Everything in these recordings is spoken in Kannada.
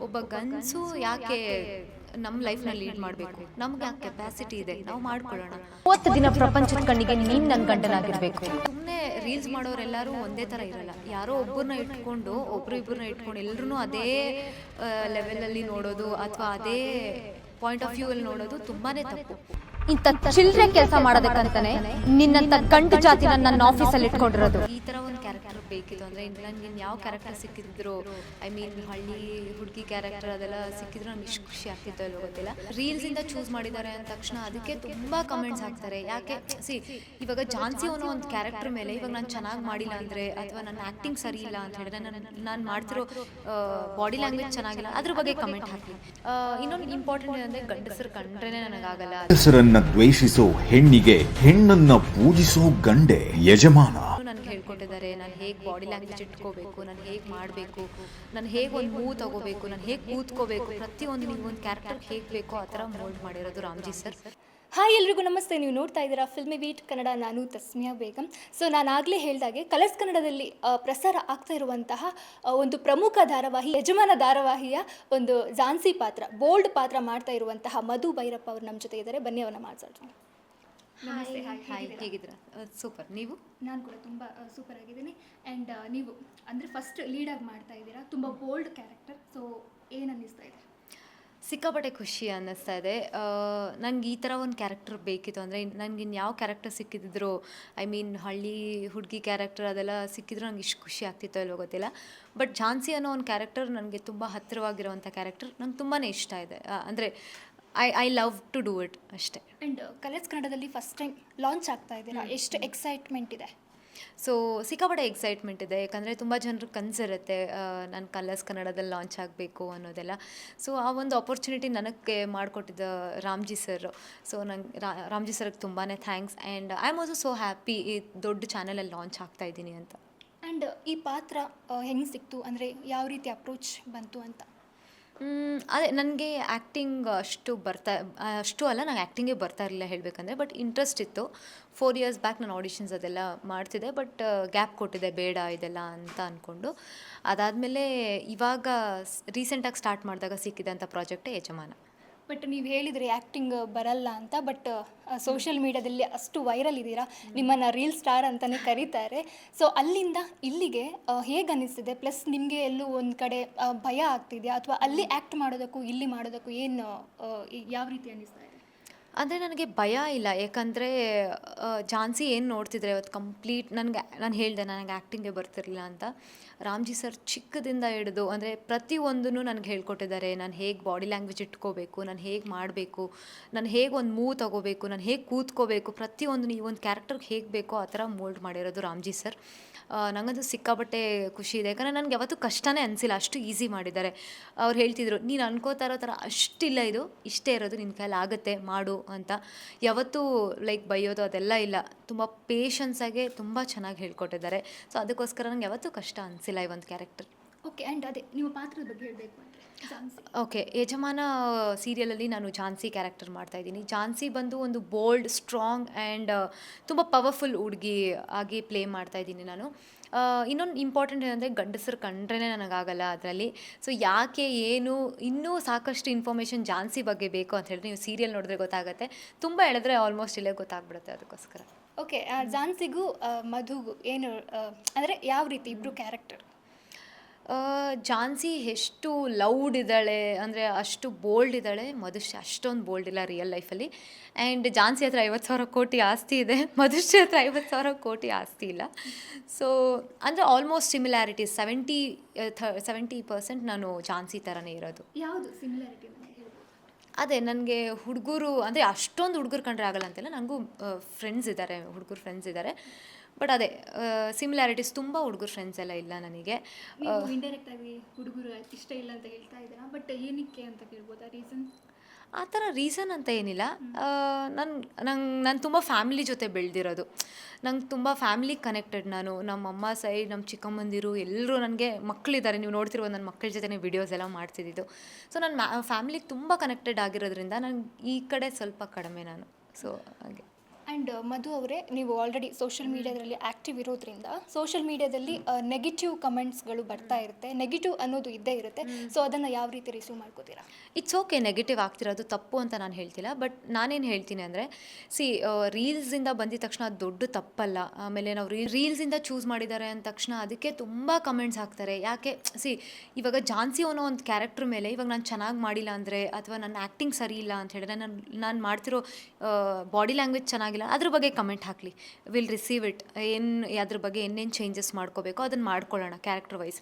ಒಬ್ಬ ಗಂಡಸು ಯಾಕೆ ನಮ್ಮ ಲೈಫ್ನ ಲೀಡ್ ಮಾಡಬೇಕು? ನಮ್ಗೆ ಯಾಕೆ ಕೆಪಾಸಿಟಿ ಇದೆ, ನಾವು ಮಾಡ್ಕೊಳ್ಳೋಣ. 30 ದಿನ ಪ್ರಪಂಚದ ಕಣ್ಣಿಗೆ ನೀನ್ ನನ್ನ ಗಂಡನಾಗಿರ್ಬೇಕು. ಸುಮ್ಮನೆ ರೀಲ್ಸ್ ಮಾಡೋರೆಲ್ಲರೂ ಒಂದೇ ಥರ ಇರಲ್ಲ. ಯಾರೋ ಒಬ್ಬರನ್ನ ಇಟ್ಕೊಂಡು ಇಬ್ಬರನ್ನ ಇಟ್ಕೊಂಡು ಎಲ್ಲರೂ ಅದೇ ಲೆವೆಲಲ್ಲಿ ನೋಡೋದು ಅಥವಾ ಅದೇ ಪಾಯಿಂಟ್ ಆಫ್ ವ್ಯೂ ಅಲ್ಲಿ ನೋಡೋದು ತುಂಬಾನೇ ತಪ್ಪು. ಇಂಥ ಚಿಲ್ಲರೆ ಕೆಲಸ ಮಾಡೋದಕ್ಕಂತಾನೆ ನಿನ್ನಂತ ಗಂಡು ಜಾತಿನ ನನ್ನ ಆಫೀಸಲ್ಲಿ ಇಟ್ಕೊಂಡಿರೋದು. ಈ ಥರ ಒಂದು ಕ್ಯಾರೆಕ್ಟರ್ ಬೇಕಿತ್ತು ಅಂದರೆ ನನಗೆ ಯಾವ ಕ್ಯಾರೆಕ್ಟರ್ ಸಿಕ್ಕಿದ್ರು, ಐ ಮೀನ್ ಹಳ್ಳಿ ಹುಡುಗಿ ಕ್ಯಾರೆಕ್ಟರ್ ಅದೆಲ್ಲ ಸಿಕ್ಕಿದ್ರು ನಂಗೆ ಇಷ್ಟು ಖುಷಿ ಆಗ್ತಿತ್ತು ಅಲ್ಲೋ ಗೊತ್ತಿಲ್ಲ. ರೀಲ್ಸಿಂದ ಚೂಸ್ ಮಾಡಿದ್ದಾರೆ ಅಂದ ತಕ್ಷಣ ಅದಕ್ಕೆ ತುಂಬ ಕಮೆಂಟ್ಸ್ ಹಾಕ್ತಾರೆ. ಯಾಕೆ ಇವಾಗ ಝಾನ್ಸಿ ಅನ್ನೋ ಒಂದು ಕ್ಯಾರೆಕ್ಟರ್ ಮೇಲೆ ಇವಾಗ ನಾನು ಚೆನ್ನಾಗಿ ಮಾಡಿಲ್ಲ ಅಂದರೆ ಅಥವಾ ನನ್ನ ಆ್ಯಕ್ಟಿಂಗ್ ಸರಿ ಇಲ್ಲ ಅಂತ ಹೇಳಿದ್ರೆ ನಾನು ಮಾಡ್ತಿರೋ ಬಾಡಿ ಲ್ಯಾಂಗ್ವೇಜ್ ಚೆನ್ನಾಗಿಲ್ಲ ಅದ್ರ ಬಗ್ಗೆ ಕಮೆಂಟ್ ಹಾಕಿ. ಇನ್ನೊಂದು ಇಂಪಾರ್ಟೆಂಟ್ ಏನಂದರೆ ಗಂಡಸರು ಕಂಡ್ರೇ ನನಗಾಗಲ್ಲ. ದ್ವೇಷಿಸೋ ಹೆಣ್ಣಿಗೆ ಹೆಣ್ಣನ್ನ ಪೂಜಿಸೋ ಗಂಡೆ ಯಜಮಾನ. ನನಗೆ ಹೇಳ್ಕೊಟ್ಟಿದ್ದಾರೆ ನಾನು ಹೇಗೆ ಬಾಡಿ ಲ್ಯಾಂಗ್ವೇಜ್ ಇಟ್ಕೋಬೇಕು, ನಾನು ಹೇಗೆ ಮಾಡಬೇಕು, ನಾನು ಹೇಗೆ ಒಂದು ಮೂವ್ ತಗೋಬೇಕು, ನಾನು ಹೇಗೆ ಕೂತ್ಕೋಬೇಕು, ಪ್ರತಿಯೊಂದು ನೀವು ಒಂದು ಕ್ಯಾರೆಕ್ಟರ್ ಹೇಗೆ ಬೇಕೋ ಆ ಥರ ಮೋಲ್ಡ್ ಮಾಡಿರೋದು ರಾಮ್ಜಿ ಸರ್. ಹಾಯ್ ಎಲ್ರಿಗೂ ನಮಸ್ತೆ. ನೀವು ನೋಡ್ತಾ ಇದ್ದೀರಾ ಫಿಲ್ಮಿ ಬೀಟ್ ಕನ್ನಡ. ನಾನು ತಸ್ಮಿಯಾ ಬೇಗಂ. ಸೊ ನಾನು ಆಗಲೇ ಹೇಳಿದಾಗೆ ಕಲರ್ಸ್ ಕನ್ನಡದಲ್ಲಿ ಪ್ರಸಾರ ಆಗ್ತಾ ಇರುವಂತಹ ಒಂದು ಪ್ರಮುಖ ಧಾರಾವಾಹಿ ಯಜಮಾನ ಧಾರಾವಾಹಿಯ ಒಂದು ಝಾನ್ಸಿ ಪಾತ್ರ, ಬೋಲ್ಡ್ ಪಾತ್ರ ಮಾಡ್ತಾ ಇರುವಂತಹ ಮಧು ಭೈರಪ್ಪ ಅವರು ನಮ್ಮ ಜೊತೆ ಇದ್ದಾರೆ. ಬನ್ನಿ ಅವನ್ನ ಮಾತಾಡೋಣ. ನಮಸ್ತೆ. ಹಾಯ್, ಹೇಗಿದ್ದೀರಾ? ಸೂಪರ್. ನೀವು? ನಾನು ಕೂಡ ತುಂಬ ಸೂಪರ್ ಆಗಿದ್ದೀನಿ. ಆ್ಯಂಡ್ ನೀವು ಅಂದರೆ ಫಸ್ಟ್ ಲೀಡಾಗಿ ಮಾಡ್ತಾ ಇದ್ದೀರಾ, ತುಂಬ ಬೋಲ್ಡ್ ಕ್ಯಾರೆಕ್ಟರ್. ಸೊ ಏನು ಅನ್ನಿಸ್ತಾ ಇದೆ? ಸಿಕ್ಕಾಪಟ್ಟೆ ಖುಷಿ ಅನ್ನಿಸ್ತಾ ಇದೆ. ನನಗೆ ಈ ಥರ ಒಂದು ಕ್ಯಾರೆಕ್ಟರ್ ಬೇಕಿತ್ತು ಅಂದರೆ ನನಗೆ ಯಾವ ಕ್ಯಾರೆಕ್ಟರ್ ಸಿಕ್ಕಿದ್ರು, ಐ ಮೀನ್ ಹಳ್ಳಿ ಹುಡುಗಿ ಕ್ಯಾರೆಕ್ಟರ್ ಅದೆಲ್ಲ ಸಿಕ್ಕಿದ್ರು ನಂಗೆ ಇಷ್ಟು ಖುಷಿ ಆಗ್ತಿತ್ತು ಅಲ್ಲೋ ಗೊತ್ತಿಲ್ಲ. ಬಟ್ ಝಾನ್ಸಿ ಅನ್ನೋ ಒಂದು ಕ್ಯಾರೆಕ್ಟರ್ ನನಗೆ ತುಂಬ ಹತ್ತಿರವಾಗಿರೋವಂಥ ಕ್ಯಾರೆಕ್ಟರ್, ನಂಗೆ ತುಂಬಾ ಇಷ್ಟ ಇದೆ. ಅಂದರೆ I love to do it ಅಷ್ಟೇ. ಆ್ಯಂಡ್ ಕಲರ್ಸ್ ಕನ್ನಡದಲ್ಲಿ ಫಸ್ಟ್ ಟೈಮ್ ಲಾಂಚ್ ಆಗ್ತಾ ಇದ್ದೀರಾ, ಎಷ್ಟು ಎಕ್ಸೈಟ್ಮೆಂಟ್ ಇದೆ? ಸೊ ಸಿಕ್ಕಾಪಟ್ಟೆ ಎಕ್ಸೈಟ್ಮೆಂಟ್ ಇದೆ. ಯಾಕಂದರೆ ತುಂಬ ಜನರು ಕನಸಿರುತ್ತೆ ನಾನು ಕಲರ್ಸ್ ಕನ್ನಡದಲ್ಲಿ ಲಾಂಚ್ ಆಗಬೇಕು ಅನ್ನೋದೆಲ್ಲ. ಸೊ ಆ ಒಂದು ಆಪರ್ಚುನಿಟಿ ನನಗೆ ಮಾಡಿಕೊಟ್ಟಿದ್ದ ರಾಮ್ಜಿ ಸರ್. ಸೊ ನಂಗೆ ರಾಮ್ಜಿ ಸರ್ಗೆ ತುಂಬಾ thanks. And I am also so happy ಈ ದೊಡ್ಡ ಚಾನಲಲ್ಲಿ ಲಾಂಚ್ ಆಗ್ತಾ ಇದ್ದೀನಿ ಅಂತ. ಆ್ಯಂಡ್ ಈ ಪಾತ್ರ ಹೆಂಗೆ ಸಿಕ್ತು, ಅಂದರೆ ಯಾವ ರೀತಿ ಅಪ್ರೋಚ್ ಬಂತು ಅಂತ? ಅದೇ ನನಗೆ ಆ್ಯಕ್ಟಿಂಗ್ ಅಷ್ಟು ಅಲ್ಲ, ನಂಗೆ ಆ್ಯಕ್ಟಿಂಗೇ ಬರ್ತಾ ಇರಲಿಲ್ಲ ಹೇಳಬೇಕಂದ್ರೆ. ಬಟ್ ಇಂಟ್ರೆಸ್ಟ್ ಇತ್ತು. 4 years ಬ್ಯಾಕ್ ನಾನು ಆಡಿಷನ್ಸ್ ಅದೆಲ್ಲ ಮಾಡ್ತಿದ್ದೆ. ಬಟ್ ಗ್ಯಾಪ್ ಕೊಟ್ಟಿದ್ದೆ ಬೇಡ ಇದೆಲ್ಲ ಅಂತ ಅಂದ್ಕೊಂಡು. ಅದಾದಮೇಲೆ ಇವಾಗ ರೀಸೆಂಟಾಗಿ ಸ್ಟಾರ್ಟ್ ಮಾಡಿದಾಗ ಸಿಕ್ಕಿದಂಥ ಪ್ರಾಜೆಕ್ಟೇ ಯಜಮಾನ. ಬಟ್ ನೀವು ಹೇಳಿದ್ರಿ ಆ್ಯಕ್ಟಿಂಗ್ ಬರಲ್ಲ ಅಂತ. ಬಟ್ ಸೋಷಿಯಲ್ ಮೀಡ್ಯಾದಲ್ಲಿ ಅಷ್ಟು ವೈರಲ್ ಇದ್ದೀರಾ, ನಿಮ್ಮನ್ನು ರೀಲ್ ಸ್ಟಾರ್ ಅಂತಲೇ ಕರೀತಾರೆ. ಸೊ ಅಲ್ಲಿಂದ ಇಲ್ಲಿಗೆ ಹೇಗೆ ಅನ್ನಿಸ್ತಿದೆ? ಪ್ಲಸ್ ನಿಮಗೆ ಎಲ್ಲೂ ಒಂದು ಕಡೆ ಭಯ ಆಗ್ತಿದೆಯಾ, ಅಥವಾ ಅಲ್ಲಿ ಆ್ಯಕ್ಟ್ ಮಾಡೋದಕ್ಕೂ ಇಲ್ಲಿ ಮಾಡೋದಕ್ಕೂ ಏನು ಯಾವ ರೀತಿ ಅನ್ನಿಸ್ತಾ ಇದೆ? ಅಂದರೆ ನನಗೆ ಭಯ ಇಲ್ಲ. ಯಾಕಂದರೆ ಝಾನ್ಸಿ ಏನು ನೋಡ್ತಿದ್ರೆ ಅವತ್ತು ಕಂಪ್ಲೀಟ್ ನಾನು ಹೇಳಿದೆ ನನಗೆ ಆ್ಯಕ್ಟಿಂಗೇ ಬರ್ತಿರಲಿಲ್ಲ ಅಂತ. ರಾಮ್ಜಿ ಸರ್ ಚಿಕ್ಕದಿಂದ ಹಿಡಿದು ಅಂದರೆ ಪ್ರತಿಯೊಂದೂ ನನಗೆ ಹೇಳ್ಕೊಟ್ಟಿದ್ದಾರೆ. ನಾನು ಹೇಗೆ ಬಾಡಿ ಲ್ಯಾಂಗ್ವೇಜ್ ಇಟ್ಕೋಬೇಕು, ನಾನು ಹೇಗೆ ಮಾಡಬೇಕು, ನಾನು ಹೇಗೆ ಒಂದು ಮೂವ್ ತೊಗೋಬೇಕು, ನಾನು ಹೇಗೆ ಕೂತ್ಕೋಬೇಕು, ಪ್ರತಿಯೊಂದು ಈ ಒಂದು ಕ್ಯಾರೆಕ್ಟರ್ಗೆ ಹೇಗೆ ಬೇಕೋ ಆ ಥರ ಮೋಲ್ಡ್ ಮಾಡಿರೋದು ರಾಮ್ಜಿ ಸರ್. ನನಗಂತೂ ಸಿಕ್ಕಾಪಟ್ಟೆ ಖುಷಿ ಇದೆ. ಯಾಕಂದರೆ ನನಗೆ ಯಾವತ್ತೂ ಕಷ್ಟನೇ ಅನಿಸಿಲ್ಲ, ಅಷ್ಟು ಈಸಿ ಮಾಡಿದ್ದಾರೆ. ಅವ್ರು ಹೇಳ್ತಿದ್ರು ನೀನು ಅನ್ಕೋತಾ ಇರೋ ಥರ ಅಷ್ಟಿಲ್ಲ, ಇದು ಇಷ್ಟೇ ಇರೋದು, ನಿನ್ನ ಕೈಯಲ್ಲಿ ಆಗುತ್ತೆ ಮಾಡು ಅಂತ. ಯಾವತ್ತೂ ಲೈಕ್ ಬೈಯೋದು ಅದೆಲ್ಲ ಇಲ್ಲ. ತುಂಬ ಪೇಷನ್ಸಾಗೆ ತುಂಬ ಚೆನ್ನಾಗಿ ಹೇಳ್ಕೊಟ್ಟಿದ್ದಾರೆ. ಸೊ ಅದಕ್ಕೋಸ್ಕರ ನಂಗೆ ಯಾವತ್ತೂ ಕಷ್ಟ ಅನಿಸಿಲ್ಲ ಈ ಒಂದು ಕ್ಯಾರೆಕ್ಟರ್. ಓಕೆ. ಆ್ಯಂಡ್ ಅದೇ ನಿಮ್ಮ ಪಾತ್ರದ ಬಗ್ಗೆ ಹೇಳಬೇಕು ಅಂದರೆ ಓಕೆ, ಯಜಮಾನ ಸೀರಿಯಲಲ್ಲಿ ನಾನು ಝಾನ್ಸಿ ಕ್ಯಾರೆಕ್ಟರ್ ಮಾಡ್ತಾಯಿದ್ದೀನಿ. ಝಾನ್ಸಿ ಬಂದು ಒಂದು ಬೋಲ್ಡ್, ಸ್ಟ್ರಾಂಗ್ ಆ್ಯಂಡ್ ತುಂಬ ಪವರ್ಫುಲ್ ಹುಡುಗಿ ಆಗಿ ಪ್ಲೇ ಮಾಡ್ತಾಯಿದ್ದೀನಿ ನಾನು. ಇನ್ನೊಂದು ಇಂಪಾರ್ಟೆಂಟ್ ಏನಂದರೆ ಗಂಡಸರು ಕಂಡ್ರೇ ನನಗಾಗಲ್ಲ ಅದರಲ್ಲಿ. ಸೊ ಯಾಕೆ ಏನು ಇನ್ನೂ ಸಾಕಷ್ಟು ಇನ್ಫಾರ್ಮೇಷನ್ ಝಾನ್ಸಿ ಬಗ್ಗೆ ಬೇಕು ಅಂತ ಹೇಳಿದ್ರೆ ನೀವು ಸೀರಿಯಲ್ ನೋಡಿದ್ರೆ ಗೊತ್ತಾಗುತ್ತೆ. ತುಂಬ ಹೇಳಿದ್ರೆ ಆಲ್ಮೋಸ್ಟ್ ಇಲ್ಲೇ ಗೊತ್ತಾಗ್ಬಿಡುತ್ತೆ. ಅದಕ್ಕೋಸ್ಕರ ಓಕೆ. ಝಾನ್ಸಿಗೂ ಮಧುಗೂ ಏನು ಅಂದರೆ ಯಾವ ರೀತಿ ಇಬ್ಬರು ಕ್ಯಾರೆಕ್ಟರ್? ಝಾನ್ಸಿ ಎಷ್ಟು ಲೌಡ್ ಇದ್ದಾಳೆ ಅಂದರೆ ಅಷ್ಟು ಬೋಲ್ಡ್ ಇದ್ದಾಳೆ. ಮಧುಶ್ರೀ ಅಷ್ಟೊಂದು ಬೋಲ್ಡ್ ಇಲ್ಲ ರಿಯಲ್ ಲೈಫಲ್ಲಿ. ಆ್ಯಂಡ್ ಝಾನ್ಸಿ ಹತ್ರ 50,000 ಕೋಟಿ ಆಸ್ತಿ ಇದೆ, ಮಧುಶ್ರೀ ಹತ್ರ 50,000 ಕೋಟಿ ಆಸ್ತಿ ಇಲ್ಲ. ಸೊ ಅಂದರೆ ಆಲ್ಮೋಸ್ಟ್ ಸಿಮಿಲ್ಯಾರಿಟೀಸ್ 70% ನಾನು ಝಾನ್ಸಿ ಥರನೇ ಇರೋದು. ಯಾವುದು ಸಿಮಿಲ್ಯಾರಿಟಿ? ಅದೇ ನನಗೆ ಹುಡುಗರು ಅಂದರೆ ಅಷ್ಟೊಂದು ಹುಡುಗರು ಕಂಡ್ರೆ ಆಗಲ್ಲ ಅಂತೆಲ್ಲ, ನನಗೂ ಫ್ರೆಂಡ್ಸ್ ಇದ್ದಾರೆ, ಹುಡುಗರು ಫ್ರೆಂಡ್ಸ್ ಇದ್ದಾರೆ. ಬಟ್ ಅದೇ ಸಿಮಿಲ್ಯಾರಿಟೀಸ್ ತುಂಬ ಹುಡುಗರು ಫ್ರೆಂಡ್ಸ್ ಎಲ್ಲ ಇಲ್ಲ ನನಗೆ. ಇಂಡೈರೆಕ್ಟ್ ಆಗಿ ಹುಡುಗರು ಇಷ್ಟ ಇಲ್ಲ ಅಂತ ಹೇಳ್ತಾ ಇದ್ದೀರಾ, ಬಟ್ ಏನಕ್ಕೆ ಅಂತ ಕೇಳ್ಬೋದಾ ರೀಸನ್? ಆ ಥರ ರೀಸನ್ ಅಂತ ಏನಿಲ್ಲ. ನಾನು ತುಂಬ ಫ್ಯಾಮಿಲಿ ಜೊತೆ ಬೆಳೆದಿರೋದು. ನಂಗೆ ತುಂಬ ಫ್ಯಾಮಿಲಿ ಕನೆಕ್ಟೆಡ್ ನಾನು. ನಮ್ಮ ಅಮ್ಮ ಸೈಡ್, ನಮ್ಮ ಚಿಕ್ಕಮ್ಮಂದಿರು ಎಲ್ಲರೂ ನನಗೆ ಮಕ್ಕಳಿದ್ದಾರೆ. ನೀವು ನೋಡ್ತಿರ್ಬೋದು ನನ್ನ ಮಕ್ಕಳ ಜೊತೆ ವಿಡಿಯೋಸ್ ಎಲ್ಲ ಮಾಡ್ತಿದ್ದು. ಸೊ ನಾನು ಫ್ಯಾಮಿಲಿಗೆ ತುಂಬ ಕನೆಕ್ಟೆಡ್ ಆಗಿರೋದ್ರಿಂದ ನನಗೆ ಈ ಕಡೆ ಸ್ವಲ್ಪ ಕಡಿಮೆ ನಾನು. ಸೊ ಹಾಗೆ. ಆ್ಯಂಡ್ ಮಧು ಅವರೇ, ನೀವು ಆಲ್ರೆಡಿ ಸೋಷಿಯಲ್ ಮೀಡಿಯಾದಲ್ಲಿ ಆ್ಯಕ್ಟಿವ್ ಇರೋದ್ರಿಂದ ಸೋಷಿಯಲ್ ಮೀಡಿಯಾದಲ್ಲಿ ನೆಗೆಟಿವ್ ಕಮೆಂಟ್ಸ್ಗಳು ಬರ್ತಾ ಇರುತ್ತೆ, ನೆಗೆಟಿವ್ ಅನ್ನೋದು ಇದ್ದೇ ಇರುತ್ತೆ. ಸೊ ಅದನ್ನು ಯಾವ ರೀತಿ ರಿಸೀವ್ ಮಾಡ್ಕೋತೀರಾ? ಇಟ್ಸ್ ಓಕೆ, ನೆಗೆಟಿವ್ ಆಗ್ತಿರೋದು ತಪ್ಪು ಅಂತ ನಾನು ಹೇಳ್ತಿಲ್ಲ. ಬಟ್ ನಾನೇನು ಹೇಳ್ತೀನಿ ಅಂದರೆ, ರೀಲ್ಸಿಂದ ಬಂದಿದ ತಕ್ಷಣ ಅದು ದೊಡ್ಡ ತಪ್ಪಲ್ಲ. ಆಮೇಲೆ ನಾವು ರೀಲ್ಸಿಂದ ಚೂಸ್ ಮಾಡಿದ್ದಾರೆ ಅಂದ ತಕ್ಷಣ ಅದಕ್ಕೆ ತುಂಬ ಕಮೆಂಟ್ಸ್ ಹಾಕ್ತಾರೆ. ಯಾಕೆ ಇವಾಗ ಝಾನ್ಸಿ ಅನ್ನೋ ಒಂದು ಕ್ಯಾರೆಕ್ಟರ್ ಮೇಲೆ ಇವಾಗ ನಾನು ಚೆನ್ನಾಗಿ ಮಾಡಿಲ್ಲ ಅಂದರೆ, ಅಥವಾ ನನ್ನ ಆ್ಯಕ್ಟಿಂಗ್ ಸರಿ ಇಲ್ಲ ಅಂತ ಹೇಳಿದ್ರೆ, ನಾನು ಮಾಡ್ತಿರೋ ಬಾಡಿ ಲ್ಯಾಂಗ್ವೇಜ್ ಚೆನ್ನಾಗಿಲ್ಲ, ಅದ್ರ ಬಗ್ಗೆ ಕಮೆಂಟ್ ಹಾಕಲಿ, ವಿಲ್ ರಿಸೀವ್ ಇಟ್. ಅದ್ರ ಬಗ್ಗೆ ಏನೇನು ಚೇಂಜಸ್ ಮಾಡ್ಕೋಬೇಕೋ ಅದನ್ನು ಮಾಡ್ಕೊಳ್ಳೋಣ ಕ್ಯಾರೆಕ್ಟರ್ ವೈಸ್.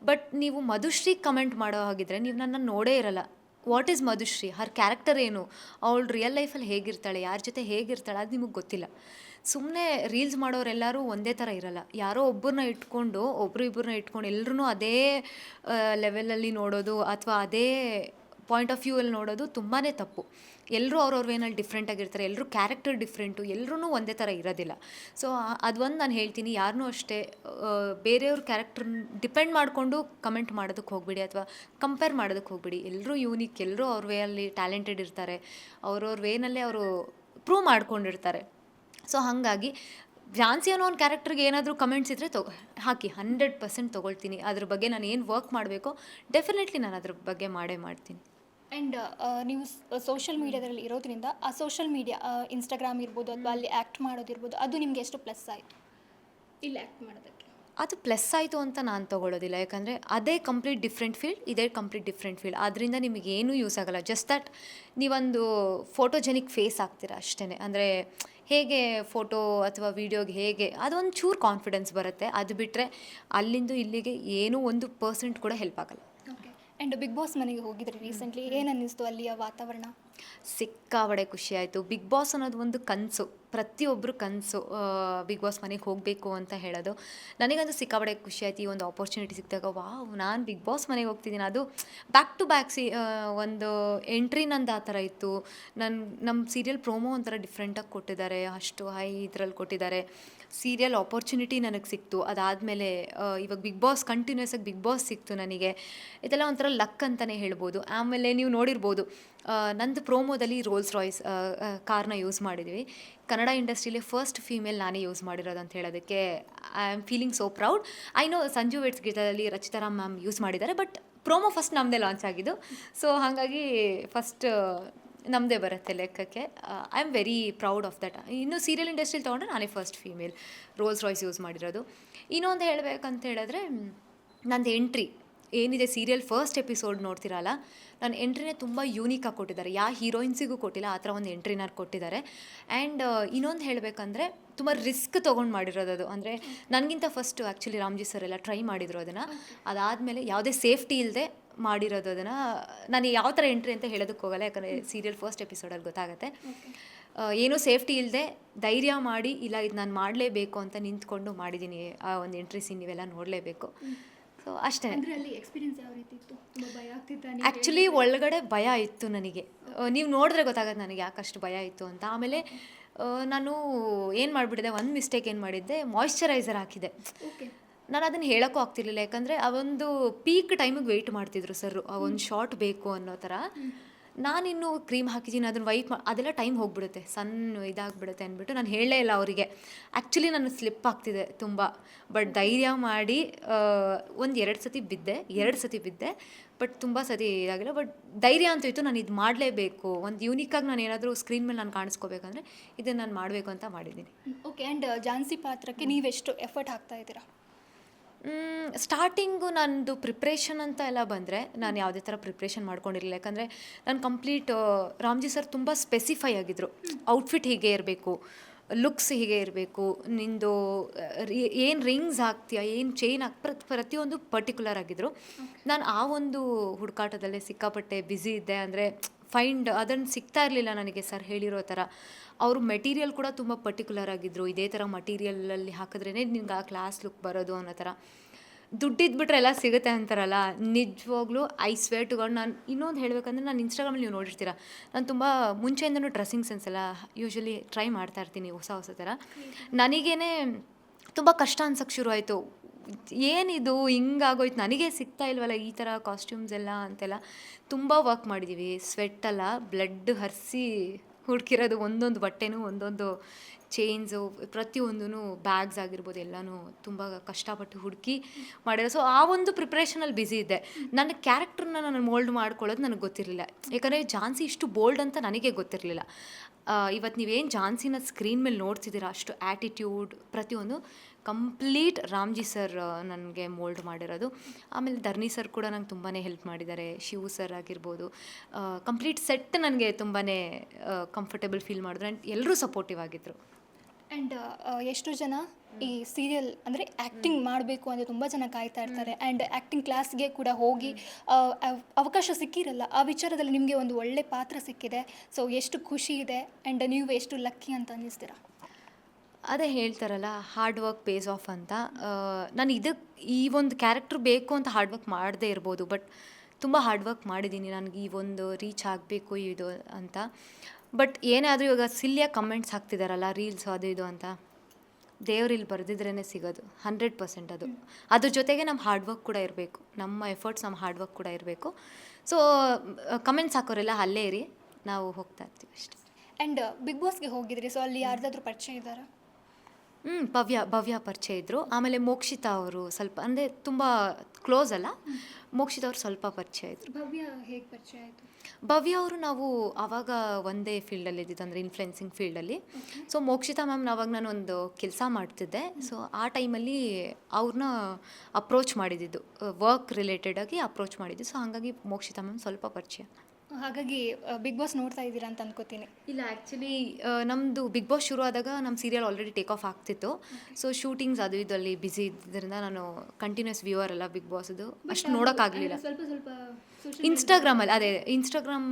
ಬಟ್ ನೀವು ಮಧುಶ್ರೀ ಕಮೆಂಟ್ ಮಾಡೋ ಹಾಗಿದ್ರೆ ನೀವು ನನ್ನನ್ನು ನೋಡೇ ಇರಲ್ಲ. What is Madhushree, Har character ಏನು, ಅವಳು ರಿಯಲ್ ಲೈಫಲ್ಲಿ ಹೇಗಿರ್ತಾಳೆ, ಯಾರ ಜೊತೆ ಹೇಗಿರ್ತಾಳೆ, ಅದು ನಿಮಗೆ ಗೊತ್ತಿಲ್ಲ. ಸುಮ್ಮನೆ ರೀಲ್ಸ್ ಮಾಡೋರೆಲ್ಲರೂ ಒಂದೇ ಥರ ಇರಲ್ಲ. ಯಾರೋ ಒಬ್ಬರನ್ನ ಇಟ್ಕೊಂಡು ಇಬ್ಬರನ್ನ ಇಟ್ಕೊಂಡು ಎಲ್ಲರೂ ಅದೇ ಲೆವೆಲಲ್ಲಿ ನೋಡೋದು ಅಥವಾ ಅದೇ ಪಾಯಿಂಟ್ ಆಫ್ ವ್ಯೂ ಅಲ್ಲಿ ನೋಡೋದು ತುಂಬಾ ತಪ್ಪು. ಎಲ್ಲರೂ ಅವ್ರವ್ರ ವೇನಲ್ಲಿ ಡಿಫ್ರೆಂಟಾಗಿರ್ತಾರೆ, ಎಲ್ಲರೂ ಕ್ಯಾರೆಕ್ಟರ್ ಡಿಫ್ರೆಂಟು, ಎಲ್ಲರೂ ಒಂದೇ ಥರ ಇರೋದಿಲ್ಲ. ಸೊ ಅದೊಂದು ನಾನು ಹೇಳ್ತೀನಿ, ಯಾರನ್ನೂ ಅಷ್ಟೇ ಬೇರೆಯವ್ರ ಕ್ಯಾರೆಕ್ಟರ್ ಡಿಪೆಂಡ್ ಮಾಡಿಕೊಂಡು ಕಮೆಂಟ್ ಮಾಡೋದಕ್ಕೆ ಹೋಗ್ಬಿಡಿ ಅಥವಾ ಕಂಪೇರ್ ಮಾಡೋದಕ್ಕೆ ಹೋಗ್ಬಿಡಿ. ಎಲ್ಲರೂ ಯೂನಿಕ್, ಎಲ್ಲರೂ ಅವ್ರ ವೇಯಲ್ಲಿ ಟ್ಯಾಲೆಂಟೆಡ್ ಇರ್ತಾರೆ, ಅವ್ರವ್ರ ವೇನಲ್ಲೇ ಅವರು ಪ್ರೂವ್ ಮಾಡ್ಕೊಂಡಿರ್ತಾರೆ. ಸೊ ಹಾಗಾಗಿ ಝಾನ್ಸಿ ಅನ್ನೋ ಒಂದು ಕ್ಯಾರೆಕ್ಟರ್ಗೆ ಏನಾದರೂ ಕಮೆಂಟ್ಸ್ ಇದ್ದರೆ ಹಾಕಿ, 100% ತೊಗೊಳ್ತೀನಿ. ಅದ್ರ ಬಗ್ಗೆ ನಾನು ಏನು ವರ್ಕ್ ಮಾಡಬೇಕೋ ಡೆಫಿನೆಟ್ಲಿ ನಾನು ಅದ್ರ ಬಗ್ಗೆ ಮಾಡ್ತೀನಿ. ಆ್ಯಂಡ್ ನೀವು ಸೋಷಿಯಲ್ ಮೀಡಿಯಾದಲ್ಲಿ ಇರೋದ್ರಿಂದ ಆ ಸೋಷಿಯಲ್ ಮೀಡಿಯಾ ಇನ್ಸ್ಟಾಗ್ರಾಮ್ ಇರ್ಬೋದು ಅಥವಾ ಅಲ್ಲಿ ಆ್ಯಕ್ಟ್ ಮಾಡೋದಿರ್ಬೋದು, ಅದು ನಿಮಗೆ ಎಷ್ಟು ಪ್ಲಸ್ ಆಯಿತು ಇಲ್ಲಿ ಆ್ಯಕ್ಟ್ ಮಾಡೋದಕ್ಕೆ? ಅದು ಪ್ಲಸ್ ಆಯಿತು ಅಂತ ನಾನು ತೊಗೊಳ್ಳೋದಿಲ್ಲ. ಯಾಕಂದರೆ ಅದೇ ಕಂಪ್ಲೀಟ್ ಡಿಫ್ರೆಂಟ್ ಫೀಲ್ಡ್, ಇದೇ ಕಂಪ್ಲೀಟ್ ಡಿಫ್ರೆಂಟ್ ಫೀಲ್ಡ್. ಅದರಿಂದ ನಿಮಗೇನೂ ಯೂಸ್ ಆಗೋಲ್ಲ. ಜಸ್ಟ್ ದಟ್ ನೀವೊಂದು ಫೋಟೋಜೆನಿಕ್ ಫೇಸ್ ಆಗ್ತೀರಾ ಅಷ್ಟೇ. ಅಂದರೆ ಹೇಗೆ ಫೋಟೋ ಅಥವಾ ವೀಡಿಯೋಗೆ ಹೇಗೆ ಅದೊಂದು ಚೂರು ಕಾನ್ಫಿಡೆನ್ಸ್ ಬರುತ್ತೆ. ಅದು ಬಿಟ್ಟರೆ ಅಲ್ಲಿಂದ ಇಲ್ಲಿಗೆ ಏನೂ 1% ಕೂಡ ಹೆಲ್ಪ್ ಆಗಲ್ಲ. ಓಕೆ. ಆ್ಯಂಡ್ ಬಿಗ್ ಬಾಸ್ ಮನೆಗೆ ಹೋಗಿದ್ರಿ ರೀಸೆಂಟ್ಲಿ, ಏನು ಅನ್ನಿಸ್ತು ಅಲ್ಲಿಯ ವಾತಾವರಣ? ಸಿಕ್ಕಾಬಡೆ ಖುಷಿ ಆಯಿತು. ಬಿಗ್ ಬಾಸ್ ಅನ್ನೋದು ಒಂದು ಕನಸು, ಪ್ರತಿಯೊಬ್ಬರು ಕನಸು ಬಿಗ್ ಬಾಸ್ ಮನೆಗೆ ಹೋಗಬೇಕು ಅಂತ ಹೇಳೋದು. ನನಗಂತೂ ಸಿಕ್ಕಾಬಡೆ ಖುಷಿ ಆಯ್ತು. ಈ ಒಂದು ಆಪರ್ಚುನಿಟಿ ಸಿಕ್ಕಿದಾಗ ವಾವ್, ನಾನು ಬಿಗ್ ಬಾಸ್ ಮನೆಗೆ ಹೋಗ್ತಿದ್ದೀನಿ. ಅದು ಬ್ಯಾಕ್ ಟು ಬ್ಯಾಕ್ ಒಂದು ಎಂಟ್ರಿ ನಂದು ಆ ಥರ ಇತ್ತು. ನಮ್ಮ ಸೀರಿಯಲ್ ಪ್ರೋಮೋ ಒಂಥರ ಡಿಫ್ರೆಂಟಾಗಿ ಕೊಟ್ಟಿದ್ದಾರೆ, ಅಷ್ಟು ಹೈ ಇದರಲ್ಲಿ ಕೊಟ್ಟಿದ್ದಾರೆ. ಸೀರಿಯಲ್ ಆಪರ್ಚುನಿಟಿ ನನಗೆ ಸಿಕ್ತು. ಅದಾದಮೇಲೆ ಇವಾಗ ಬಿಗ್ ಬಾಸ್ ಕಂಟಿನ್ಯೂಸ್ ಆಗಿ ಬಿಗ್ ಬಾಸ್ ಸಿಕ್ತು ನನಗೆ. ಇದೆಲ್ಲ ಒಂಥರ ಲಕ್ ಅಂತಲೇ ಹೇಳ್ಬೋದು. ಆಮೇಲೆ ನೀವು ನೋಡಿರ್ಬೋದು, ನಂದು ಪ್ರೋಮೋದಲ್ಲಿ ರೋಲ್ಸ್ ರಾಯ್ಸ್ ಕಾರ್ನ ಯೂಸ್ ಮಾಡಿದ್ವಿ. ಕನ್ನಡ ಇಂಡಸ್ಟ್ರಿಯಲ್ಲಿ ಫಸ್ಟ್ ಫೀಮೇಲ್ ನಾನೇ ಯೂಸ್ ಮಾಡಿರೋದು ಅಂತ ಹೇಳೋದಕ್ಕೆ I am feeling so proud. I know Sanju weds ಗೀತದಲ್ಲಿ ರಚಿತಾರಾಮ್ ಮ್ಯಾಮ್ ಯೂಸ್ ಮಾಡಿದ್ದಾರೆ, ಬಟ್ ಪ್ರೋಮೋ ಫಸ್ಟ್ ನಮ್ಮದೇ ಲಾಂಚ್ ಆಗಿದ್ದು. ಸೊ ಹಾಗಾಗಿ ಫಸ್ಟ್ ನಮ್ಮದೇ ಬರುತ್ತೆ ಲೆಕ್ಕಕ್ಕೆ. I am very proud of that. ಇನ್ನು ಸೀರಿಯಲ್ ಇಂಡಸ್ಟ್ರಿಯಲ್ಲಿ ತೊಗೊಂಡ್ರೆ ನಾನೇ first female Rolls Royce use ಮಾಡಿರೋದು. ಇನ್ನೊಂದು ಹೇಳಬೇಕಂತ ಹೇಳಿದ್ರೆ, ನಂದು ಎಂಟ್ರಿ ಏನಿದೆ ಸೀರಿಯಲ್ ಫಸ್ಟ್ ಎಪಿಸೋಡ್ ನೋಡ್ತಿರಲ್ಲ, ನನ್ನ ಎಂಟ್ರಿನೇ ತುಂಬ ಯೂನಿಕಾಗಿ ಕೊಟ್ಟಿದ್ದಾರೆ. ಯಾವ ಹೀರೋಯಿನ್ಸಿಗೂ ಕೊಟ್ಟಿಲ್ಲ ಆ ಥರ ಒಂದು ಎಂಟ್ರಿನ ಕೊಟ್ಟಿದ್ದಾರೆ. ಆ್ಯಂಡ್ ಇನ್ನೊಂದು ಹೇಳಬೇಕಂದ್ರೆ ತುಂಬ ರಿಸ್ಕ್ ತೊಗೊಂಡು ಮಾಡಿರೋದು ಅದು. ಅಂದರೆ ನನಗಿಂತ ಫಸ್ಟು ಆ್ಯಕ್ಚುಲಿ ರಾಮ್ಜಿ ಸರ್ ಎಲ್ಲ ಟ್ರೈ ಮಾಡಿದ್ರು ಅದನ್ನು. ಅದಾದಮೇಲೆ ಯಾವುದೇ ಸೇಫ್ಟಿ ಇಲ್ಲದೆ ಮಾಡಿರೋದು ಅದನ್ನು. ನಾನು ಯಾವ ಥರ ಎಂಟ್ರಿ ಅಂತ ಹೇಳೋದಕ್ಕೆ ಹೋಗಲ್ಲ, ಯಾಕಂದರೆ ಸೀರಿಯಲ್ ಫಸ್ಟ್ ಎಪಿಸೋಡಲ್ಲಿ ಗೊತ್ತಾಗುತ್ತೆ. ಏನೂ ಸೇಫ್ಟಿ ಇಲ್ಲದೆ ಧೈರ್ಯ ಮಾಡಿ, ಇಲ್ಲ ಇದು ನಾನು ಮಾಡಲೇಬೇಕು ಅಂತ ನಿಂತ್ಕೊಂಡು ಮಾಡಿದ್ದೀನಿ ಆ ಒಂದು ಎಂಟ್ರಿ ಸೀನ್. ನೀವೆಲ್ಲ ನೋಡಲೇಬೇಕು. ಸೊ ಅಷ್ಟೇ. ಎಕ್ಸ್ಪೀರಿಯನ್ಸ್ ಯಾವ ರೀತಿ ಇತ್ತು? ಭಯ ಆಗ್ತಿತ್ತಾ? ಆ್ಯಕ್ಚುಲಿ ಒಳಗಡೆ ಭಯ ಇತ್ತು ನನಗೆ. ನೀವು ನೋಡಿದ್ರೆ ಗೊತ್ತಾಗುತ್ತೆ ನನಗೆ ಯಾಕಷ್ಟು ಭಯ ಇತ್ತು ಅಂತ. ಆಮೇಲೆ ನಾನು ಏನು ಮಾಡಿಬಿಟ್ಟಿದೆ, ಒಂದು ಮಿಸ್ಟೇಕ್ ಏನು ಮಾಡಿದ್ದೆ, ಮಾಯ್ಶ್ಚರೈಸರ್ ಹಾಕಿದೆ. ಓಕೆ. ನಾನು ಅದನ್ನು ಹೇಳೋಕ್ಕೂ ಆಗ್ತಿರ್ಲಿಲ್ಲ, ಯಾಕಂದರೆ ಆ ಒಂದು ಪೀಕ್ ಟೈಮಿಗೆ ವೆಯ್ಟ್ ಮಾಡ್ತಿದ್ರು ಸರ್, ಆ ಒಂದು ಶಾರ್ಟ್ ಬೇಕು ಅನ್ನೋ ಥರ. ನಾನಿನ್ನೂ ಕ್ರೀಮ್ ಹಾಕಿದ್ದೀನಿ, ಅದನ್ನು ಅದೆಲ್ಲ ಟೈಮ್ ಹೋಗ್ಬಿಡುತ್ತೆ, ಸಣ್ಣ ಇದಾಗ್ಬಿಡುತ್ತೆ ಅಂದ್ಬಿಟ್ಟು ನಾನು ಹೇಳಲೇ ಇಲ್ಲ ಅವರಿಗೆ. ಆ್ಯಕ್ಚುಲಿ ನಾನು ಸ್ಲಿಪ್ ಆಗ್ತಿದೆ ತುಂಬ, ಬಟ್ ಧೈರ್ಯ ಮಾಡಿ ಒಂದು 2 ಸತಿ ಬಿದ್ದೆ. ಬಟ್ ತುಂಬ ಸತಿ ಇದಾಗಿಲ್ಲ, ಬಟ್ ಧೈರ್ಯ ಅಂತೂ ಇತ್ತು. ನಾನು ಇದು ಮಾಡಲೇಬೇಕು, ಒಂದು ಯೂನಿಕಾಗಿ ನಾನು ಏನಾದರೂ ಸ್ಕ್ರೀನ್ ಮೇಲೆ ನಾನು ಕಾಣಿಸ್ಕೋಬೇಕಂದ್ರೆ ಇದನ್ನು ನಾನು ಮಾಡಬೇಕು ಅಂತ ಮಾಡಿದ್ದೀನಿ. ಓಕೆ. ಆ್ಯಂಡ್ ಝಾನ್ಸಿ ಪಾತ್ರಕ್ಕೆ ನೀವೆಷ್ಟು ಎಫರ್ಟ್ ಹಾಕ್ತಾ ಇದ್ದೀರಾ? ಸ್ಟಾರ್ಟಿಂಗು ನಂದು ಪ್ರಿಪ್ರೇಷನ್ ಅಂತ ಎಲ್ಲ ಬಂದರೆ ನಾನು ಯಾವುದೇ ಥರ ಪ್ರಿಪ್ರೇಷನ್ ಮಾಡ್ಕೊಂಡಿರಲಿಲ್ಲ. ಯಾಕಂದರೆ ನಾನು ಕಂಪ್ಲೀಟ್ ರಾಮ್ಜಿ ಸರ್ ತುಂಬ ಸ್ಪೆಸಿಫೈ ಆಗಿದ್ದರು. ಔಟ್ಫಿಟ್ ಹೀಗೆ ಇರಬೇಕು, ಲುಕ್ಸ್ ಹೀಗೆ ಇರಬೇಕು, ನಿಂದು ಏನು ರಿಂಗ್ಸ್ ಹಾಕ್ತೀಯ, ಏನು ಚೈನ್ ಪ್ರತಿಯೊಂದು ಪರ್ಟಿಕ್ಯುಲರ್ ಆಗಿದ್ದರು. ನಾನು ಆ ಒಂದು ಹುಡುಕಾಟದಲ್ಲೇ ಸಿಕ್ಕಾಪಟ್ಟೆ ಬ್ಯುಸಿ ಇದ್ದೆ. ಅಂದರೆ ಅದನ್ನು ಸಿಗ್ತಾ ಇರಲಿಲ್ಲ ನನಗೆ ಸರ್ ಹೇಳಿರೋ ಥರ. ಅವರು ಮೆಟೀರಿಯಲ್ ಕೂಡ ತುಂಬ ಪರ್ಟಿಕ್ಯುಲರ್ ಆಗಿದ್ದರು. ಇದೇ ಥರ ಮಟೀರಿಯಲಲ್ಲಿ ಹಾಕಿದ್ರೇ ನಿನ್ಗೆ ಆ ಕ್ಲಾಸ್ ಲುಕ್ ಬರೋದು ಅನ್ನೋ ಥರ. ದುಡ್ಡಿದ್ಬಿಟ್ರೆ ಎಲ್ಲ ಸಿಗುತ್ತೆ ಅಂತಾರಲ್ಲ, ನಿಜವಾಗ್ಲೂ ಐ ಸ್ವೇರ್ ಟು ಗಾಡ್. ನಾನು ಇನ್ನೊಂದು ಹೇಳಬೇಕಂದ್ರೆ, ನಾನು ಇನ್ಸ್ಟಾಗ್ರಾಮಲ್ಲಿ ನೀವು ನೋಡಿರ್ತೀರ, ನಾನು ತುಂಬ ಮುಂಚೆಯಿಂದನೂ ಡ್ರೆಸ್ಸಿಂಗ್ ಸೆನ್ಸ್ ಎಲ್ಲ ಯೂಶ್ವಲಿ ಟ್ರೈ ಮಾಡ್ತಾ ಇರ್ತೀನಿ ಹೊಸ ಥರ. ನನಗೇನೆ ತುಂಬ ಕಷ್ಟ ಅನ್ಸೋಕ್ಕೆ ಶುರು ಆಯಿತು. ಏನಿದು ಹಿಂಗಾಗೋಯ್ತು, ನನಗೆ ಸಿಗ್ತಾ ಇಲ್ವಲ್ಲ ಈ ಥರ ಕಾಸ್ಟ್ಯೂಮ್ಸ್ ಎಲ್ಲ ಅಂತೆಲ್ಲ. ತುಂಬ ವರ್ಕ್ ಮಾಡಿದ್ದೀವಿ, ಸ್ವೆಟ್ಟೆಲ್ಲ ಬ್ಲಡ್ ಹರಿಸಿ ಹುಡುಕಿರೋದು. ಒಂದೊಂದು ಬಟ್ಟೆನೂ ಒಂದೊಂದು ಚೈನ್ಸು ಪ್ರತಿಯೊಂದೂ ಬ್ಯಾಗ್ಸ್ ಆಗಿರ್ಬೋದು ಎಲ್ಲನೂ ತುಂಬ ಕಷ್ಟಪಟ್ಟು ಹುಡುಕಿ ಮಾಡಿರೋ. ಸೊ ಆ ಒಂದು ಪ್ರಿಪ್ರೇಷನಲ್ಲಿ ಬ್ಯುಸಿ ಇದ್ದೆ. ನನ್ನ ಕ್ಯಾರೆಕ್ಟ್ರನ್ನ ನಾನು ಮೋಲ್ಡ್ ಮಾಡ್ಕೊಳ್ಳೋದು ನನಗೆ ಗೊತ್ತಿರಲಿಲ್ಲ. ಯಾಕಂದರೆ ಝಾನ್ಸಿ ಇಷ್ಟು ಬೋಲ್ಡ್ ಅಂತ ನನಗೆ ಗೊತ್ತಿರಲಿಲ್ಲ. ಇವತ್ತು ನೀವೇನು ಝಾನ್ಸಿನ ಸ್ಕ್ರೀನ್ ಮೇಲೆ ನೋಡ್ತಿದ್ದೀರಾ, ಅಷ್ಟು ಆ್ಯಟಿಟ್ಯೂಡ್ ಪ್ರತಿಯೊಂದು ಕಂಪ್ಲೀಟ್ ರಾಮ್ಜಿ ಸರ್ ನನಗೆ ಮೋಲ್ಡ್ ಮಾಡಿರೋದು. ಆಮೇಲೆ ಧರ್ನಿ ಸರ್ ಕೂಡ ನಂಗೆ ತುಂಬಾ ಹೆಲ್ಪ್ ಮಾಡಿದ್ದಾರೆ. ಶಿವು ಸರ್ ಆಗಿರ್ಬೋದು, ಕಂಪ್ಲೀಟ್ ಸೆಟ್ ನನಗೆ ತುಂಬಾ ಕಂಫರ್ಟೇಬಲ್ ಫೀಲ್ ಮಾಡಿದ್ರು. ಆ್ಯಂಡ್ ಎಲ್ಲರೂ ಸಪೋರ್ಟಿವ್ ಆಗಿದ್ದರು. ಆ್ಯಂಡ್ ಎಷ್ಟು ಜನ ಈ ಸೀರಿಯಲ್ ಅಂದರೆ ಆ್ಯಕ್ಟಿಂಗ್ ಮಾಡಬೇಕು ಅಂದರೆ ತುಂಬ ಜನ ಕಾಯ್ತಾ ಇರ್ತಾರೆ. ಆ್ಯಂಡ್ ಆ್ಯಕ್ಟಿಂಗ್ ಕ್ಲಾಸ್ಗೆ ಕೂಡ ಹೋಗಿ ಅವಕಾಶ ಸಿಕ್ಕಿರಲ್ಲ. ಆ ವಿಚಾರದಲ್ಲಿ ನಿಮಗೆ ಒಂದು ಒಳ್ಳೆ ಪಾತ್ರ ಸಿಕ್ಕಿದೆ. ಸೊ ಎಷ್ಟು ಖುಷಿ ಇದೆ ಆ್ಯಂಡ್ ನೀವು ಎಷ್ಟು ಲಕ್ಕಿ ಅಂತ ಅನ್ನಿಸ್ತೀರಾ? ಅದೇ ಹೇಳ್ತಾರಲ್ಲ, ಹಾರ್ಡ್ ವರ್ಕ್ ಪೇಸ್ ಆಫ್ ಅಂತ. ನಾನು ಈ ಒಂದು ಕ್ಯಾರೆಕ್ಟ್ರ್ ಬೇಕು ಅಂತ ಹಾರ್ಡ್ ವರ್ಕ್ ಮಾಡದೇ ಇರ್ಬೋದು, ಬಟ್ ತುಂಬ ಹಾರ್ಡ್ ವರ್ಕ್ ಮಾಡಿದ್ದೀನಿ. ನನಗೆ ಈ ಒಂದು ರೀಚ್ ಆಗಬೇಕು ಇದು ಅಂತ. ಬಟ್ ಏನೇ ಆದರೂ ಇವಾಗ ಸಿಲ್ಲಿಯ ಕಮೆಂಟ್ಸ್ ಹಾಕ್ತಿದ್ದಾರಲ್ಲ, ರೀಲ್ಸು ಅದು ಇದು ಅಂತ, ದೇವ್ರಿಲ್ಲಿ ಬರೆದಿದ್ರೇ ಸಿಗೋದು 100% ಅದು. ಅದ್ರ ಜೊತೆಗೆ ನಮ್ಮ ಹಾರ್ಡ್ ವರ್ಕ್ ಕೂಡ ಇರಬೇಕು, ನಮ್ಮ ಎಫರ್ಟ್ಸ್, ನಮ್ಮ ಹಾರ್ಡ್ ವರ್ಕ್ ಕೂಡ ಇರಬೇಕು. ಸೊ ಕಮೆಂಟ್ಸ್ ಹಾಕೋರೆಲ್ಲ ಅಲ್ಲೇ ಇರಿ, ನಾವು ಹೋಗ್ತಾ ಇರ್ತೀವಿ ಅಷ್ಟೇ. ಆ್ಯಂಡ್ ಬಿಗ್ ಬಾಸ್ಗೆ ಹೋಗಿದ್ರಿ, ಸೊ ಅಲ್ಲಿ ಯಾರ್ದಾದ್ರೂ ಪರಿಚಯ ಇದ್ದಾರಾ? ಭವ್ಯ ಪರಿಚಯ ಇದ್ದರು. ಆಮೇಲೆ ಮೋಕ್ಷಿತಾ ಅವರು ಸ್ವಲ್ಪ, ಅಂದರೆ ತುಂಬ ಕ್ಲೋಸ್ ಅಲ್ಲ, ಮೋಕ್ಷಿತಾ ಅವರು ಸ್ವಲ್ಪ ಪರಿಚಯ ಇದ್ದರು. ಭವ್ಯ ಹೇಗೆ ಪರಿಚಯ ಆಯಿತು? ಭವ್ಯ ಅವರು ನಾವು ಆವಾಗ ಒಂದೇ ಫೀಲ್ಡಲ್ಲಿ ಇದ್ದಿದ್ದು, ಅಂದರೆ ಇನ್ಫ್ಲುಯೆನ್ಸಿಂಗ್ ಫೀಲ್ಡಲ್ಲಿ. ಸೊ ಮೋಕ್ಷಿತಾ ಮ್ಯಾಮ್ ಆವಾಗ ನಾನು ಒಂದು ಕೆಲಸ ಮಾಡ್ತಿದ್ದೆ. ಸೊ ಆ ಟೈಮಲ್ಲಿ ಅವ್ರನ್ನ ಅಪ್ರೋಚ್ ಮಾಡಿದ್ದು, ವರ್ಕ್ ರಿಲೇಟೆಡಾಗಿ ಅಪ್ರೋಚ್ ಮಾಡಿದ್ದು. ಸೊ ಹಾಗಾಗಿ ಮೋಕ್ಷಿತಾ ಮ್ಯಾಮ್ ಸ್ವಲ್ಪ ಪರಿಚಯ. ಹಾಗಾಗಿ ಬಿಗ್ ಬಾಸ್ ನೋಡ್ತಾ ಇದ್ದೀರಾ ಅಂತ ಅನ್ಕೋತೀನಿ. ಇಲ್ಲ, ಆ್ಯಕ್ಚುಲಿ ನಮ್ಮದು ಬಿಗ್ ಬಾಸ್ ಶುರು ಆದಾಗ ನಮ್ಮ ಸೀರಿಯಲ್ ಆಲ್ರೆಡಿ ಟೇಕ್ ಆಫ್ ಆಗ್ತಿತ್ತು. ಸೊ ಶೂಟಿಂಗ್ಸ್ ಅದು ಇದರಲ್ಲಿ ಬ್ಯುಸಿ ಇದ್ದರಿಂದ ನಾನು ಕಂಟಿನ್ಯೂಸ್ ವ್ಯೂವರ್ ಅಲ್ಲ ಬಿಗ್ ಬಾಸ್ದು, ಅಷ್ಟು ನೋಡೋಕ್ಕಾಗಲಿಲ್ಲ. ಸ್ವಲ್ಪ ಇನ್ಸ್ಟಾಗ್ರಾಮಲ್ಲಿ, ಅದೇ ಇನ್ಸ್ಟಾಗ್ರಾಮ್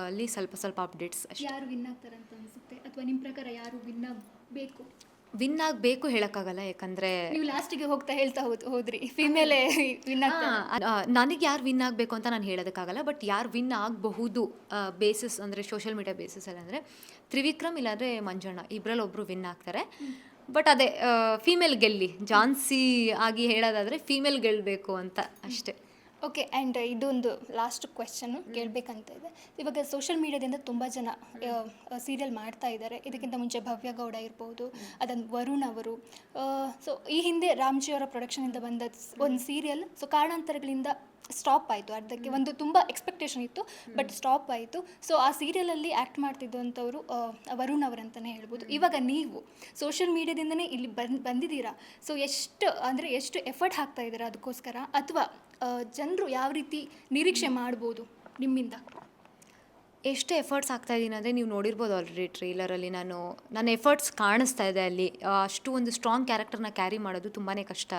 ಅಲ್ಲಿ ಸ್ವಲ್ಪ ಅಪ್ಡೇಟ್ಸ್ ಅಷ್ಟೇ. ಯಾರು ವಿನ್ ಆಗ್ತಾರೆ ಅಂತ ಅನಿಸುತ್ತೆ, ಅಥವಾ ನಿಮ್ಮ ಪ್ರಕಾರ ಯಾರು ವಿನ್ ಆಗಬೇಕು? ವಿನ್ ಆಗಬೇಕು ಹೇಳೋಕ್ಕಾಗಲ್ಲ, ಯಾಕಂದರೆ ನೀವು ಲಾಸ್ಟಿಗೆ ಹೇಳ್ತಾ ಹೋದ್ರಿ ಫಿಮೇಲೇ ವಿನ್ ನನಗೆ ಯಾರು ವಿನ್ ಆಗಬೇಕು ಅಂತ ನಾನು ಹೇಳೋದಕ್ಕಾಗಲ್ಲ. ಬಟ್ ಯಾರು ವಿನ್ ಆಗಬಹುದು ಬೇಸಿಸ್, ಅಂದರೆ ಸೋಷಿಯಲ್ ಮೀಡಿಯಾ ಬೇಸಿಸಲ್ಲಿ, ಅಂದರೆ ತ್ರಿವಿಕ್ರಮ್ ಇಲ್ಲಾಂದರೆ ಮಂಜಣ್ಣ, ಇಬ್ಬರಲ್ಲಿ ಒಬ್ಬರು ವಿನ್ ಆಗ್ತಾರೆ. ಬಟ್ ಅದೇ ಫೀಮೇಲ್ ಗೆಲ್ಲಿ, ಝಾನ್ಸಿ ಆಗಿ ಹೇಳೋದಾದರೆ ಫೀಮೇಲ್ ಗೆಲ್ಲಬೇಕು ಅಂತ ಅಷ್ಟೇ. ಓಕೆ. ಆ್ಯಂಡ್ ಇದೊಂದು ಲಾಸ್ಟ್ ಕ್ವೆಶ್ಚನ್ನು ಕೇಳಬೇಕಂತ ಇದೆ. ಇವಾಗ ಸೋಷಿಯಲ್ ಮೀಡಿಯಾದಿಂದ ತುಂಬ ಜನ ಸೀರಿಯಲ್ ಮಾಡ್ತಾ ಇದ್ದಾರೆ. ಇದಕ್ಕಿಂತ ಮುಂಚೆ ಭವ್ಯ ಗೌಡ ಇರ್ಬೋದು, ಅದನ್ನು ವರುಣ್ ಅವರು. ಸೊ ಈ ಹಿಂದೆ ರಾಮ್ಜಿಯವರ ಪ್ರೊಡಕ್ಷನಿಂದ ಬಂದ ಒಂದು ಸೀರಿಯಲ್, ಸೊ ಕಾರಣಾಂತರಗಳಿಂದ ಸ್ಟಾಪ್ ಆಯಿತು. ಅರ್ಧಕ್ಕೆ ಒಂದು ತುಂಬ ಎಕ್ಸ್ಪೆಕ್ಟೇಷನ್ ಇತ್ತು, ಬಟ್ ಸ್ಟಾಪ್ ಆಯಿತು. ಸೊ ಆ ಸೀರಿಯಲಲ್ಲಿ ಆ್ಯಕ್ಟ್ ಮಾಡ್ತಿದ್ದಂಥವ್ರು ವರುಣ್ ಅವರಂತಲೇ ಹೇಳ್ಬೋದು. ಇವಾಗ ನೀವು ಸೋಷಿಯಲ್ ಮೀಡಿಯಾದಿಂದನೇ ಇಲ್ಲಿ ಬಂದಿದ್ದೀರಾ. ಸೊ ಎಷ್ಟು ಎಫರ್ಟ್ ಹಾಕ್ತಾ ಇದ್ದೀರಾ ಅದಕ್ಕೋಸ್ಕರ, ಅಥವಾ ಜನರು ಯಾವ ರೀತಿ ನಿರೀಕ್ಷೆ ಮಾಡ್ಬೋದು ನಿಮ್ಮಿಂದ? ಎಷ್ಟು ಎಫರ್ಟ್ಸ್ ಆಗ್ತಾಯಿದ್ದೀನಿ ಅಂದರೆ, ನೀವು ನೋಡಿರ್ಬೋದು ಆಲ್ರೆಡಿ ಟ್ರೇಲರಲ್ಲಿ ನನ್ನ ಎಫರ್ಟ್ಸ್ ಕಾಣಿಸ್ತಾ ಇದೆ ಅಲ್ಲಿ. ಅಷ್ಟು ಒಂದು ಸ್ಟ್ರಾಂಗ್ ಕ್ಯಾರೆಕ್ಟರ್ನ ಕ್ಯಾರಿ ಮಾಡೋದು ತುಂಬಾ ಕಷ್ಟ.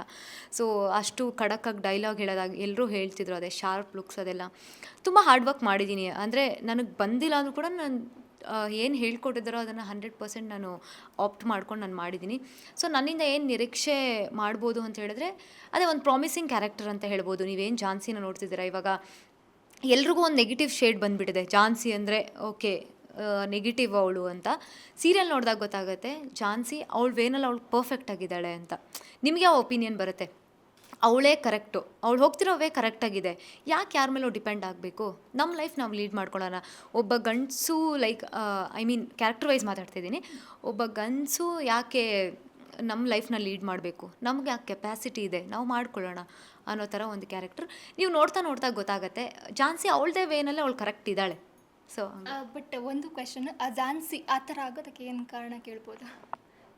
ಸೊ ಅಷ್ಟು ಖಡಕ್ಕಾಗಿ ಡೈಲಾಗ್ ಹೇಳೋದಾಗಿ ಎಲ್ಲರೂ ಹೇಳ್ತಿದ್ರು, ಅದೇ ಶಾರ್ಪ್ ಲುಕ್ಸ್ ಅದೆಲ್ಲ ತುಂಬ ಹಾರ್ಡ್ ವರ್ಕ್ ಮಾಡಿದ್ದೀನಿ. ಅಂದರೆ ನನಗೆ ಬಂದಿಲ್ಲ ಅಂದರೂ ಕೂಡ ನಾನು ಏನು ಹೇಳ್ಕೊಟ್ಟಿದ್ದಾರೋ ಅದನ್ನು 100% ನಾನು ಆಪ್ಟ್ ಮಾಡ್ಕೊಂಡು ನಾನು ಮಾಡಿದ್ದೀನಿ. ಸೊ ನನ್ನಿಂದ ಏನು ನಿರೀಕ್ಷೆ ಮಾಡ್ಬೋದು ಅಂತ ಹೇಳಿದ್ರೆ, ಅದೇ ಒಂದು ಪ್ರಾಮಿಸಿಂಗ್ ಕ್ಯಾರೆಕ್ಟರ್ ಅಂತ ಹೇಳ್ಬೋದು. ನೀವೇನು ಝಾನ್ಸಿನ ನೋಡ್ತಿದ್ದೀರಾ, ಇವಾಗ ಎಲ್ರಿಗೂ ಒಂದು ನೆಗೆಟಿವ್ ಶೇಡ್ ಬಂದುಬಿಟ್ಟಿದೆ. ಝಾನ್ಸಿ ಅಂದರೆ ಓಕೆ ನೆಗೆಟಿವ್ ಅವಳು ಅಂತ. ಸೀರಿಯಲ್ ನೋಡಿದಾಗ ಗೊತ್ತಾಗುತ್ತೆ ಝಾನ್ಸಿ ಅವಳು ವೇನಲ್ಲಿ ಅವಳು ಪರ್ಫೆಕ್ಟ್ ಆಗಿದ್ದಾಳೆ ಅಂತ. ನಿಮಗೆ ಆ ಒಪಿನಿಯನ್ ಬರುತ್ತೆ, ಅವಳೇ ಕರೆಕ್ಟು, ಅವಳು ಹೋಗ್ತಿರೋ ವೇ ಕರೆಕ್ಟಾಗಿದೆ, ಯಾಕೆ ಯಾರ ಮೇಲೂ ಡಿಪೆಂಡ್ ಆಗಬೇಕು, ನಮ್ಮ ಲೈಫ್ ನಾವು ಲೀಡ್ ಮಾಡ್ಕೊಳ್ಳೋಣ. ಒಬ್ಬ ಗಂಡಸು ಕ್ಯಾರೆಕ್ಟರ್ ವೈಸ್ ಮಾತಾಡ್ತಿದ್ದೀನಿ, ಒಬ್ಬ ಗಂಡಸು ಯಾಕೆ ನಮ್ಮ ಲೈಫ್ನ ಲೀಡ್ ಮಾಡಬೇಕು, ನಮಗೆ ಆ ಕೆಪಾಸಿಟಿ ಇದೆ, ನಾವು ಮಾಡ್ಕೊಳ್ಳೋಣ ಅನ್ನೋ ಥರ ಒಂದು ಕ್ಯಾರೆಕ್ಟರ್. ನೀವು ನೋಡ್ತಾ ಗೊತ್ತಾಗತ್ತೆ ಝಾನ್ಸಿ ಅವಳದೇ ವೇನಲ್ಲೇ ಅವಳು ಕರೆಕ್ಟ್ ಇದ್ದಾಳೆ. ಸೊ ಬಟ್ ಒಂದು ಕ್ವೆಶನ್, ಆ ಝಾನ್ಸಿ ಆ ಥರ ಆಗೋದಕ್ಕೆ ಏನು ಕಾರಣ ಕೇಳ್ಬೋದಾ?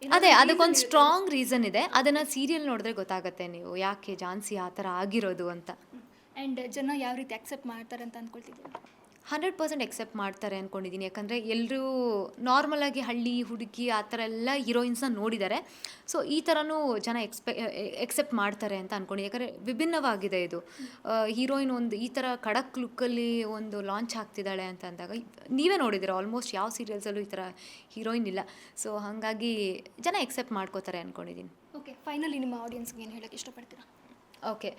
ಅದೇ ಅದಕ್ಕೊಂದು ಸ್ಟ್ರಾಂಗ್ ರೀಸನ್ ಇದೆ. ಅದನ್ನು ಸೀರಿಯಲ್ ನೋಡಿದ್ರೆ ಗೊತ್ತಾಗುತ್ತೆ ನೀವು ಯಾಕೆ ಝಾನ್ಸಿ ಆ ಥರ ಆಗಿರೋದು ಅಂತ. ಆ್ಯಂಡ್ ಜನ ಯಾವ ರೀತಿ ಅಕ್ಸೆಪ್ಟ್ ಮಾಡ್ತಾರೆ ಅಂತ ಅಂದ್ಕೊಳ್ತಿದ್ದೀವಿ? 100% ಎಕ್ಸೆಪ್ಟ್ ಮಾಡ್ತಾರೆ ಅಂದ್ಕೊಂಡಿದ್ದೀನಿ. ಯಾಕಂದರೆ ಎಲ್ಲರೂ ನಾರ್ಮಲಾಗಿ ಹಳ್ಳಿ ಹುಡುಗಿ ಆ ಥರ ಎಲ್ಲ ಹೀರೋಯಿನ್ಸ್ನ ನೋಡಿದ್ದಾರೆ. ಸೊ ಈ ಥರನೂ ಜನ ಎಕ್ಸೆಪ್ಟ್ ಮಾಡ್ತಾರೆ ಅಂತ ಅಂದ್ಕೊಂಡು, ಯಾಕಂದರೆ ವಿಭಿನ್ನವಾಗಿದೆ ಇದು. ಹೀರೋಯಿನ್ ಒಂದು ಈ ಥರ ಖಡಕ್ ಲುಕ್ಕಲ್ಲಿ ಒಂದು ಲಾಂಚ್ ಆಗ್ತಿದ್ದಾಳೆ ಅಂತ ಅಂದಾಗ ನೀವೇ ನೋಡಿದ್ದೀರ, ಆಲ್ಮೋಸ್ಟ್ ಯಾವ ಸೀರಿಯಲ್ಸಲ್ಲೂ ಈ ಥರ ಹೀರೋಯಿನ್ ಇಲ್ಲ. ಸೊ ಹಾಗಾಗಿ ಜನ ಎಕ್ಸೆಪ್ಟ್ ಮಾಡ್ಕೋತಾರೆ ಅಂದ್ಕೊಂಡಿದ್ದೀನಿ. ಓಕೆ, ಫೈನಲಿ ನಿಮ್ಮ ಆಡಿಯನ್ಸ್ಗೆ ಏನು ಹೇಳೋಕ್ಕೆ ಇಷ್ಟಪಡ್ತೀರಾ? ಓಕೆ,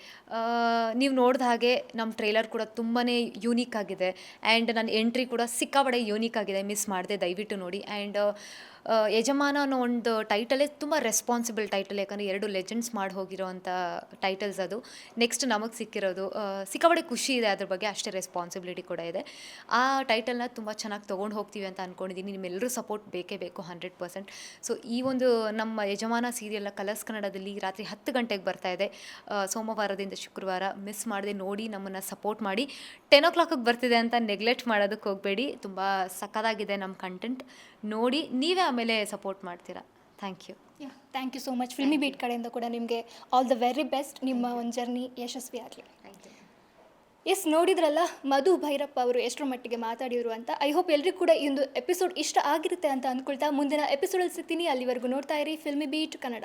ನೀವು ನೋಡಿದ ಹಾಗೆ ನಮ್ಮ ಟ್ರೈಲರ್ ಕೂಡ ತುಂಬಾ ಯೂನಿಕ್ ಆಗಿದೆ. ಆ್ಯಂಡ್ ನನ್ನ ಎಂಟ್ರಿ ಕೂಡ ಸಿಕ್ಕಾಪಟ್ಟೆ ಯೂನಿಕ್ ಆಗಿದೆ, ಮಿಸ್ ಮಾಡಿದೆ, ದಯವಿಟ್ಟು ನೋಡಿ. ಆ್ಯಂಡ್ ಯಜಮಾನ ಅನ್ನೋ ಒಂದು ಟೈಟಲೇ ತುಂಬ ರೆಸ್ಪಾನ್ಸಿಬಲ್ ಟೈಟಲ್, ಯಾಕಂದರೆ 2 ಲೆಜೆಂಡ್ಸ್ ಮಾಡಿ ಹೋಗಿರೋವಂಥ ಟೈಟಲ್ಸ್ ಅದು. ನೆಕ್ಸ್ಟ್ ನಮಗೆ ಸಿಕ್ಕಿರೋದು ಸಿಕ್ಕಾಪಟ್ಟೆ ಖುಷಿ ಇದೆ ಅದ್ರ ಬಗ್ಗೆ, ಅಷ್ಟೇ ರೆಸ್ಪಾನ್ಸಿಬಿಲಿಟಿ ಕೂಡ ಇದೆ. ಆ ಟೈಟಲ್ನ ತುಂಬ ಚೆನ್ನಾಗಿ ತೊಗೊಂಡು ಹೋಗ್ತೀವಿ ಅಂತ ಅಂದ್ಕೊಂಡಿದ್ದೀನಿ. ನಿಮ್ಮೆಲ್ಲರೂ ಸಪೋರ್ಟ್ ಬೇಕೇ ಬೇಕು 100%. ಸೊ ಈ ಒಂದು ನಮ್ಮ ಯಜಮಾನ ಸೀರಿಯಲ್ನ ಕಲರ್ಸ್ ಕನ್ನಡದಲ್ಲಿ ರಾತ್ರಿ 10 ಗಂಟೆಗೆ ಬರ್ತಾ ಇದೆ, ಸೋಮವಾರದಿಂದ ಶುಕ್ರವಾರ. ಮಿಸ್ ಮಾಡದೆ ನೋಡಿ, ನಮ್ಮನ್ನು ಸಪೋರ್ಟ್ ಮಾಡಿ. 10 o'clock ಬರ್ತಿದೆ ಅಂತ ನೆಗ್ಲೆಕ್ಟ್ ಮಾಡೋದಕ್ಕೆ ಹೋಗಬೇಡಿ. ತುಂಬ ಸಕ್ಕತ್ತಾಗಿದೆ ನಮ್ಮ ಕಂಟೆಂಟ್, ನೋಡಿ ನೀವೇ ಆಮೇಲೆ ಸಪೋರ್ಟ್ ಮಾಡ್ತೀರಾ. Thank you. Thank you so much. Filmibeat ಕಡೆಯಿಂದ ಕೂಡ ನಿಮಗೆ ಆಲ್ ದ ವೆರಿ ಬೆಸ್ಟ್. ನಿಮ್ಮ ಒಂದು ಜರ್ನಿ ಯಶಸ್ವಿ ಆಗಲಿ. ಎಸ್, ನೋಡಿದ್ರಲ್ಲ ಮಧು ಭೈರಪ್ಪ ಅವರು ಎಷ್ಟರ ಮಟ್ಟಿಗೆ ಮಾತಾಡಿದ್ರು ಅಂತ. ಐ ಹೋಪ್ ಎಲ್ರಿಗೂ ಕೂಡ ಈ ಒಂದು ಎಪಿಸೋಡ್ ಇಷ್ಟ ಆಗಿರುತ್ತೆ ಅಂತ ಅಂದ್ಕೊಳ್ತಾ ಮುಂದಿನ ಎಪಿಸೋಡಲ್ಲಿ ಸಿಗ್ತೀನಿ. ಅಲ್ಲಿವರೆಗೂ ನೋಡ್ತಾ ಇರಿ ಫಿಲ್ಮಿ ಬೀಟ್ ಕನ್ನಡ.